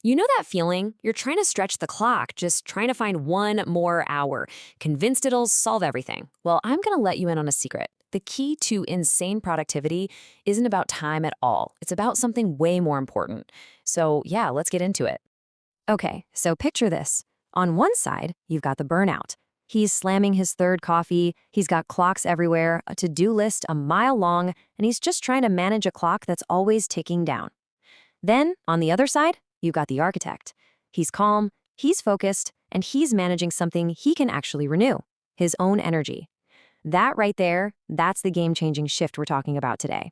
You know that feeling? You're trying to stretch the clock, just trying to find one more hour, convinced it'll solve everything. Well, I'm going to let you in on a secret. The key to insane productivity isn't about time at all. It's about something way more important. So, yeah, let's get into it. Okay, so picture this. On one side, you've got the burnout. He's slamming his third coffee, he's got clocks everywhere, a to-do list a mile long, and he's just trying to manage a clock that's always ticking down. Then, on the other side, you've got the architect. He's calm, he's focused, and he's managing something he can actually renew, his own energy. That right there, that's the game-changing shift we're talking about today.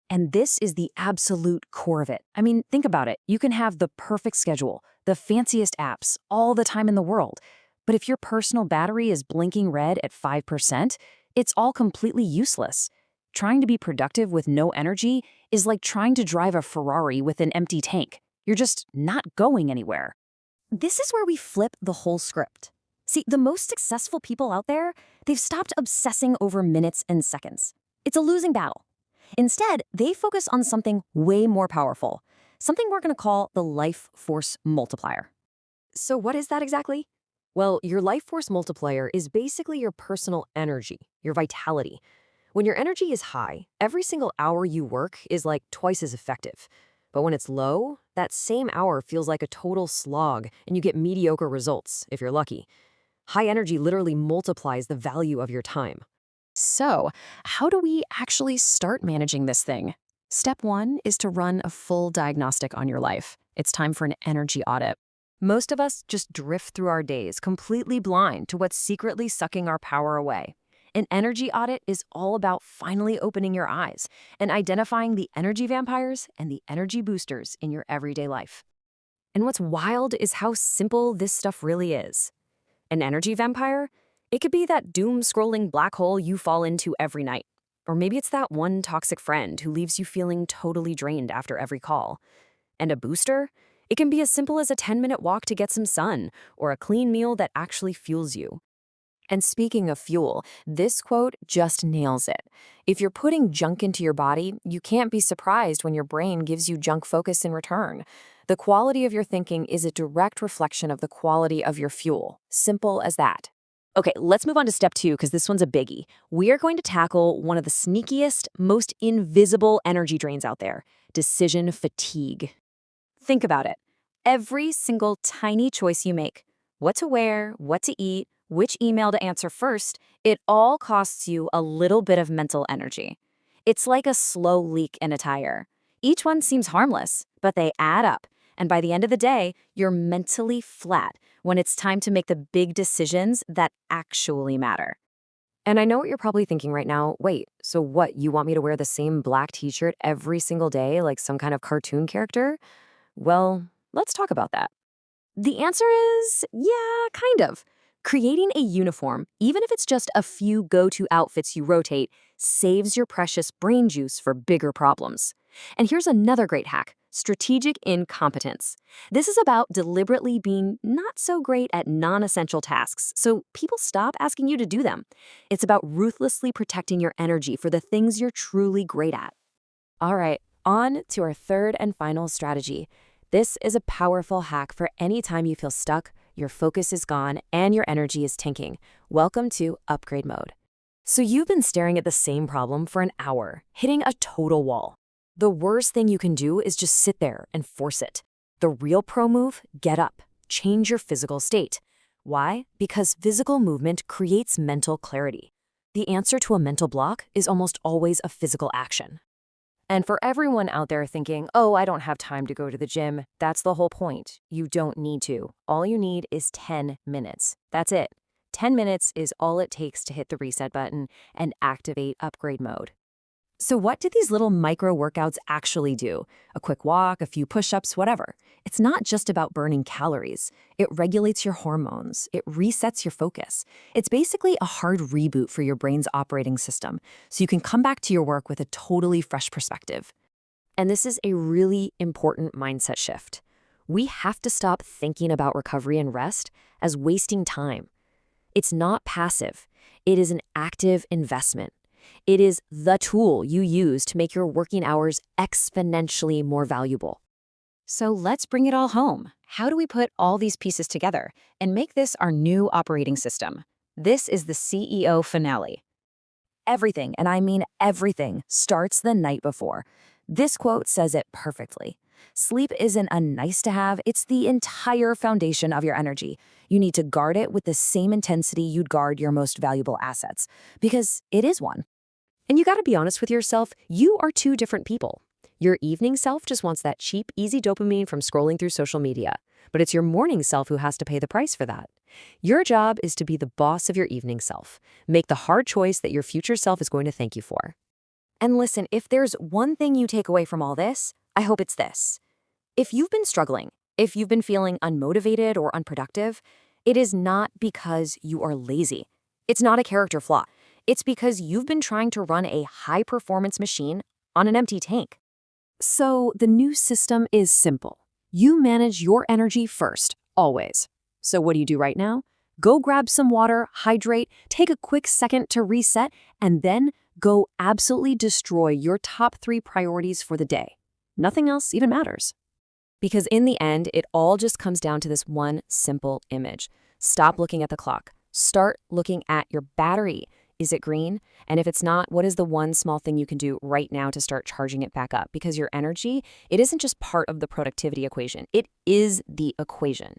And this is the absolute core of it. I mean, think about it. You can have the perfect schedule, the fanciest apps, all the time in the world. But if your personal battery is blinking red at 5%, it's all completely useless. Trying to be productive with no energy is like trying to drive a Ferrari with an empty tank. You're just not going anywhere. This is where we flip the whole script. See, the most successful people out there, they've stopped obsessing over minutes and seconds. It's a losing battle. Instead, they focus on something way more powerful, something we're going to call the Life Force Multiplier. So what is that exactly? Well, your Life Force Multiplier is basically your personal energy, your vitality. When your energy is high, every single hour you work is like twice as effective. But when it's low, that same hour feels like a total slog, and you get mediocre results, if you're lucky. High energy literally multiplies the value of your time. So, how do we actually start managing this thing? Step 1 is to run a full diagnostic on your life. It's time for an energy audit. Most of us just drift through our days completely blind to what's secretly sucking our power away. An energy audit is all about finally opening your eyes and identifying the energy vampires and the energy boosters in your everyday life. And what's wild is how simple this stuff really is. An energy vampire? It could be that doom-scrolling black hole you fall into every night. Or maybe it's that one toxic friend who leaves you feeling totally drained after every call. And a booster? It can be as simple as a 10-minute walk to get some sun, or a clean meal that actually fuels you. And speaking of fuel, this quote just nails it. If you're putting junk into your body, you can't be surprised when your brain gives you junk focus in return. The quality of your thinking is a direct reflection of the quality of your fuel. Simple as that. Okay, let's move on to step 2 because this one's a biggie. We are going to tackle one of the sneakiest, most invisible energy drains out there, decision fatigue. Think about it. Every single tiny choice you make, what to wear, what to eat, which email to answer first, it all costs you a little bit of mental energy. It's like a slow leak in a tire. Each one seems harmless, but they add up. And by the end of the day, you're mentally flat when it's time to make the big decisions that actually matter. And I know what you're probably thinking right now. Wait, so what, you want me to wear the same black t-shirt every single day like some kind of cartoon character? Well, let's talk about that. The answer is, yeah, kind of. Creating a uniform, even if it's just a few go-to outfits you rotate, saves your precious brain juice for bigger problems. And here's another great hack: strategic incompetence. This is about deliberately being not so great at non-essential tasks, so people stop asking you to do them. It's about ruthlessly protecting your energy for the things you're truly great at. All right, on to our third and final strategy. This is a powerful hack for any time you feel stuck, your focus is gone, and your energy is tanking. Welcome to upgrade mode. So you've been staring at the same problem for an hour, hitting a total wall. The worst thing you can do is just sit there and force it. The real pro move: get up, change your physical state. Why? Because physical movement creates mental clarity. The answer to a mental block is almost always a physical action. And for everyone out there thinking, oh, I don't have time to go to the gym, that's the whole point. You don't need to. All you need is 10 minutes. That's it. 10 minutes is all it takes to hit the reset button and activate upgrade mode. So what do these little micro workouts actually do? A quick walk, a few push-ups, whatever. It's not just about burning calories. It regulates your hormones. It resets your focus. It's basically a hard reboot for your brain's operating system, so you can come back to your work with a totally fresh perspective. And this is a really important mindset shift. We have to stop thinking about recovery and rest as wasting time. It's not passive. It is an active investment. It is the tool you use to make your working hours exponentially more valuable. So let's bring it all home. How do we put all these pieces together and make this our new operating system? This is the CEO finale. Everything, and I mean everything, starts the night before. This quote says it perfectly. Sleep isn't a nice to have, it's the entire foundation of your energy. You need to guard it with the same intensity you'd guard your most valuable assets, because it is one. And you gotta be honest with yourself, you are two different people. Your evening self just wants that cheap, easy dopamine from scrolling through social media. But it's your morning self who has to pay the price for that. Your job is to be the boss of your evening self. Make the hard choice that your future self is going to thank you for. And listen, if there's one thing you take away from all this, I hope it's this. If you've been struggling, if you've been feeling unmotivated or unproductive, it is not because you are lazy. It's not a character flaw. It's because you've been trying to run a high-performance machine on an empty tank. So the new system is simple. You manage your energy first, always. So what do you do right now? Go grab some water, hydrate, take a quick second to reset, and then go absolutely destroy your top 3 priorities for the day. Nothing else even matters. Because in the end, it all just comes down to this one simple image. Stop looking at the clock. Start looking at your battery. Is it green? And if it's not, what is the one small thing you can do right now to start charging it back up? Because your energy, it isn't just part of the productivity equation. It is the equation.